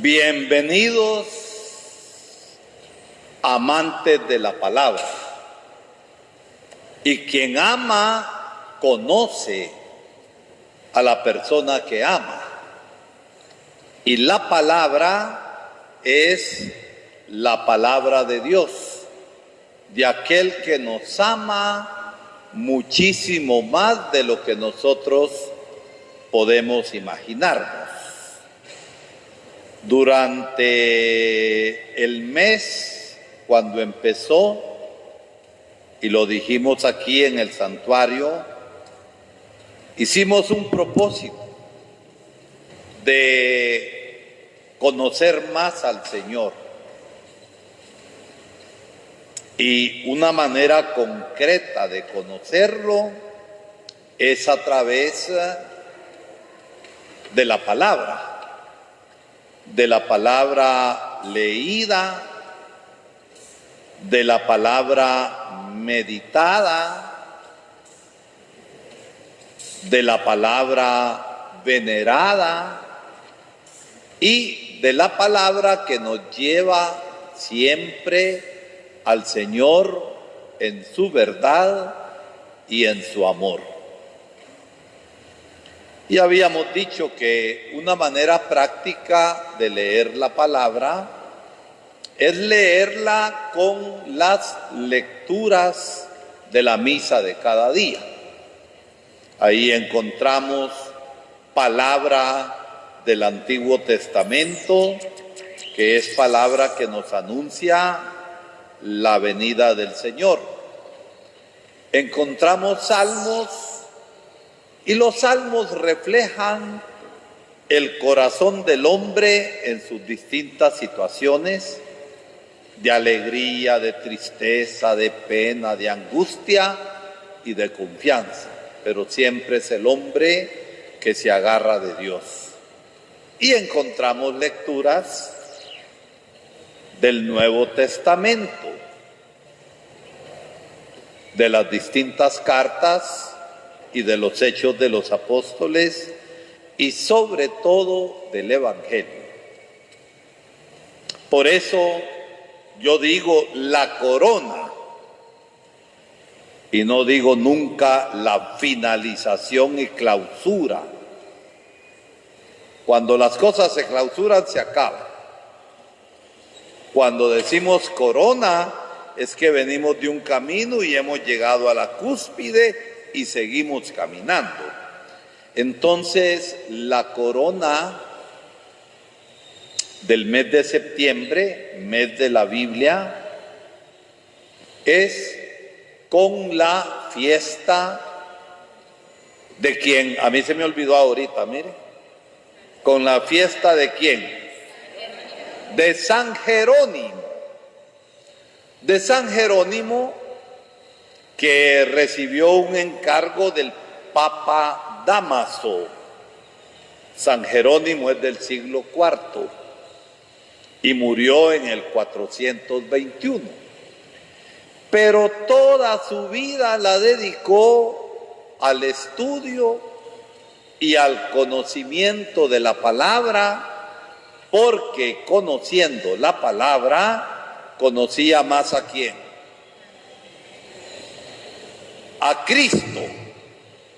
Bienvenidos, amantes de la palabra. Y quien ama, conoce a la persona que ama. Y la palabra es la palabra de Dios, de aquel que nos ama muchísimo más de lo que nosotros podemos imaginarnos. Durante el mes, cuando empezó, y lo dijimos aquí en el santuario, hicimos un propósito de conocer más al Señor. Y una manera concreta de conocerlo es a través de la palabra leída, de la palabra meditada, de la palabra venerada y de la palabra que nos lleva siempre al Señor en su verdad y en su amor. Y habíamos dicho que una manera práctica de leer la palabra es leerla con las lecturas de la misa de cada día. Ahí encontramos palabra del Antiguo Testamento, que es palabra que nos anuncia la venida del Señor. Encontramos salmos, y los salmos reflejan el corazón del hombre en sus distintas situaciones, de alegría, de tristeza, de pena, de angustia y de confianza. Pero siempre es el hombre que se agarra de Dios. Y encontramos lecturas del Nuevo Testamento, de las distintas cartas y de los hechos de los apóstoles y sobre todo del Evangelio. Por eso yo digo la corona y no digo nunca la finalización y clausura. Cuando las cosas se clausuran, se acaban. Cuando decimos corona, es que venimos de un camino y hemos llegado a la cúspide y seguimos caminando. Entonces, la corona del mes de septiembre, mes de la Biblia, es con la fiesta de quien, a mí se me olvidó ahorita, mire, con la fiesta de quién, de San Jerónimo, que recibió un encargo del Papa Dámaso. San Jerónimo es del siglo IV y murió en el 421. Pero toda su vida la dedicó al estudio y al conocimiento de la palabra, porque conociendo la palabra, conocía más a quién. A Cristo,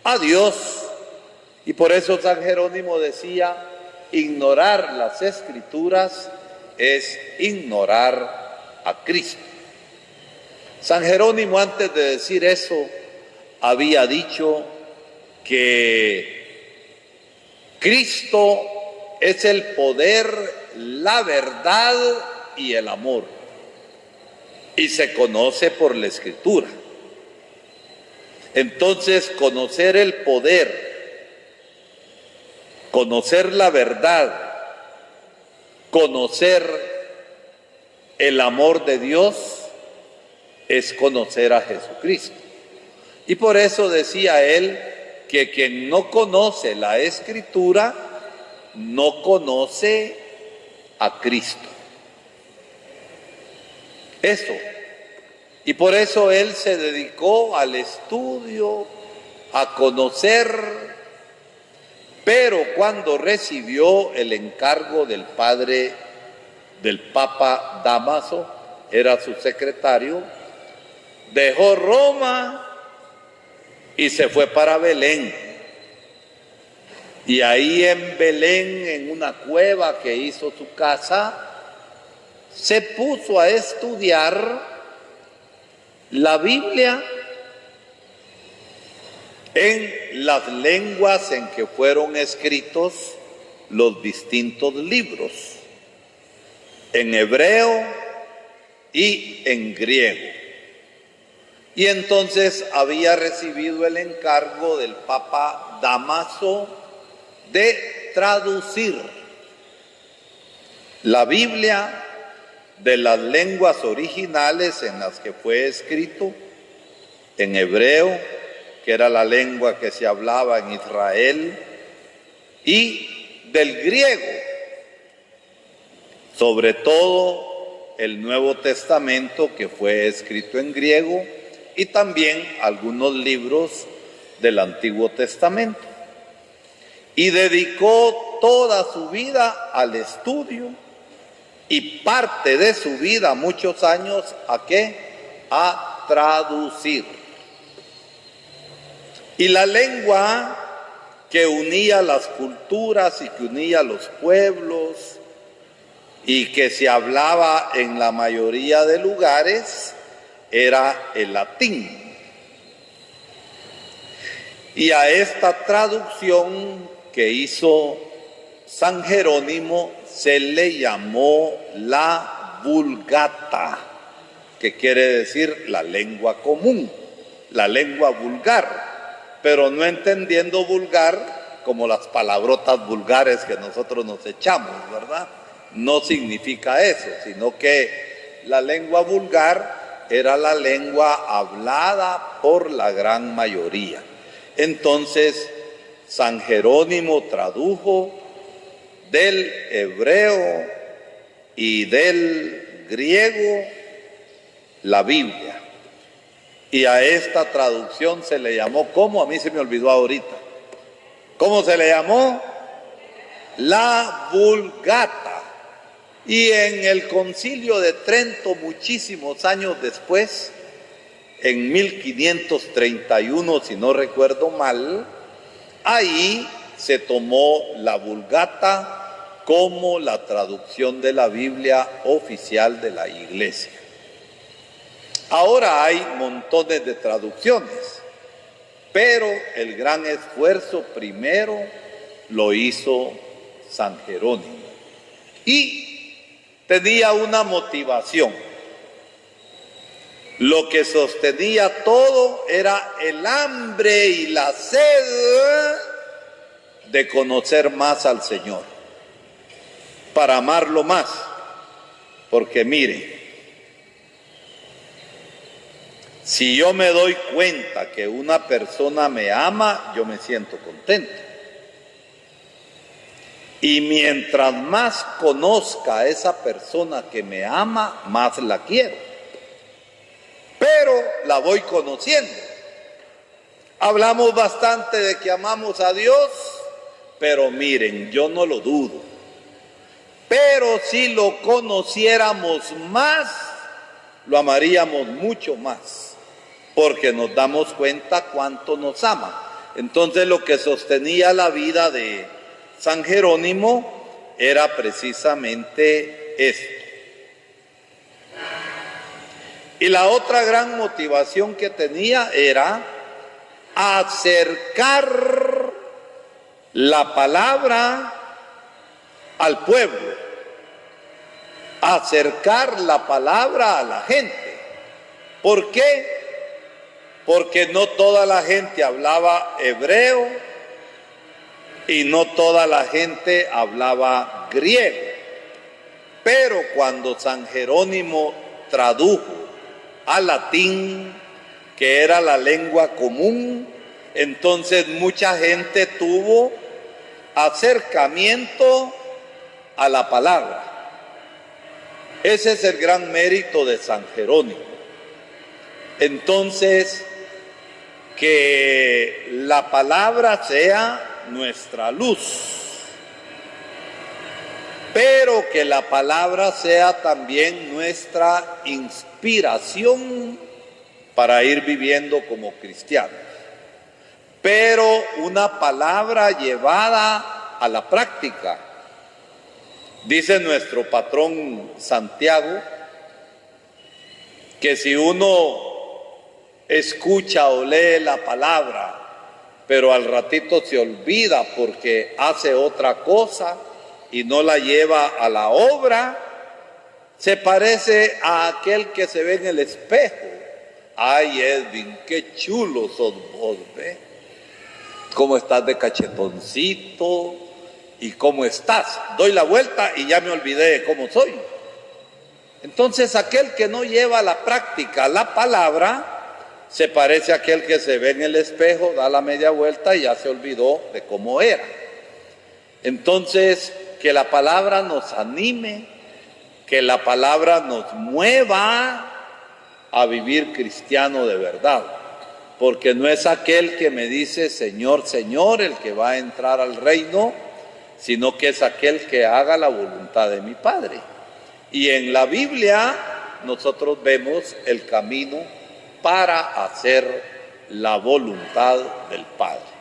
a Dios. Y por eso San Jerónimo decía, ignorar las Escrituras es ignorar a Cristo. San Jerónimo, antes de decir eso, había dicho que Cristo es el poder, la verdad y el amor. Y se conoce por la Escritura. Entonces, conocer el poder, conocer la verdad, conocer el amor de Dios, es conocer a Jesucristo. Y por eso decía él que quien no conoce la Escritura, no conoce a Cristo. Eso. Y por eso él se dedicó al estudio, a conocer Pero cuando recibió el encargo del Papa Dámaso, era su secretario, dejó Roma y se fue para Belén. Y ahí en Belén, en una cueva que hizo su casa, se puso a estudiar la Biblia en las lenguas en que fueron escritos los distintos libros, en hebreo y en griego. Y entonces había recibido el encargo del Papa Dámaso de traducir la Biblia de las lenguas originales en las que fue escrito, en hebreo, que era la lengua que se hablaba en Israel, y del griego, sobre todo el Nuevo Testamento que fue escrito en griego, y también algunos libros del Antiguo Testamento. Y dedicó toda su vida al estudio y parte de su vida, muchos años, ¿a qué? A traducir. Y la lengua que unía las culturas y que unía los pueblos y que se hablaba en la mayoría de lugares era el latín. Y a esta traducción que hizo San Jerónimo se le llamó la Vulgata, que quiere decir la lengua común, la lengua vulgar, pero no entendiendo vulgar como las palabrotas vulgares que nosotros nos echamos, ¿verdad? No significa eso, sino que la lengua vulgar era la lengua hablada por la gran mayoría. Entonces, San Jerónimo tradujo del hebreo y del griego la Biblia. Y a esta traducción se le llamó, ¿cómo? A mí se me olvidó ahorita. ¿Cómo se le llamó? La Vulgata. Y en el Concilio de Trento, muchísimos años después, en 1531, si no recuerdo mal, ahí se tomó la Vulgata como la traducción de la Biblia oficial de la Iglesia. Ahora hay montones de traducciones, pero el gran esfuerzo primero lo hizo San Jerónimo. Y tenía una motivación. Lo que sostenía todo era el hambre y la sed de conocer más al Señor, para amarlo más. Porque mire, si yo me doy cuenta que una persona me ama, yo me siento contento. Y mientras más conozca a esa persona que me ama, más la quiero. Pero la voy conociendo. Hablamos bastante de que amamos a Dios, pero miren, yo no lo dudo. Pero si lo conociéramos más, lo amaríamos mucho más, porque nos damos cuenta cuánto nos ama. Entonces lo que sostenía la vida de San Jerónimo era precisamente esto. Y la otra gran motivación que tenía era acercar la palabra al pueblo, acercar la palabra a la gente. ¿Por qué? Porque no toda la gente hablaba hebreo y no toda la gente hablaba griego. Pero cuando San Jerónimo tradujo al latín, que era la lengua común, entonces mucha gente tuvo acercamiento a la palabra. Ese es el gran mérito de San Jerónimo. Entonces, que la palabra sea nuestra luz. Pero que la palabra sea también nuestra inspiración para ir viviendo como cristianos. Pero una palabra llevada a la práctica. Dice nuestro patrón Santiago que si uno escucha o lee la palabra, pero al ratito se olvida porque hace otra cosa y no la lleva a la obra, se parece a aquel que se ve en el espejo. Ay, Edwin, qué chulo sos vos, ¿ve? ¿Cómo estás de cachetoncito? ¿Y cómo estás? Doy la vuelta y ya me olvidé de cómo soy. Entonces, aquel que no lleva a la práctica la palabra, se parece a aquel que se ve en el espejo, da la media vuelta y ya se olvidó de cómo era. Entonces, que la palabra nos anime, que la palabra nos mueva a vivir cristiano de verdad. Porque no es aquel que me dice Señor, Señor, el que va a entrar al reino, sino que es aquel que haga la voluntad de mi Padre. Y en la Biblia nosotros vemos el camino para hacer la voluntad del Padre.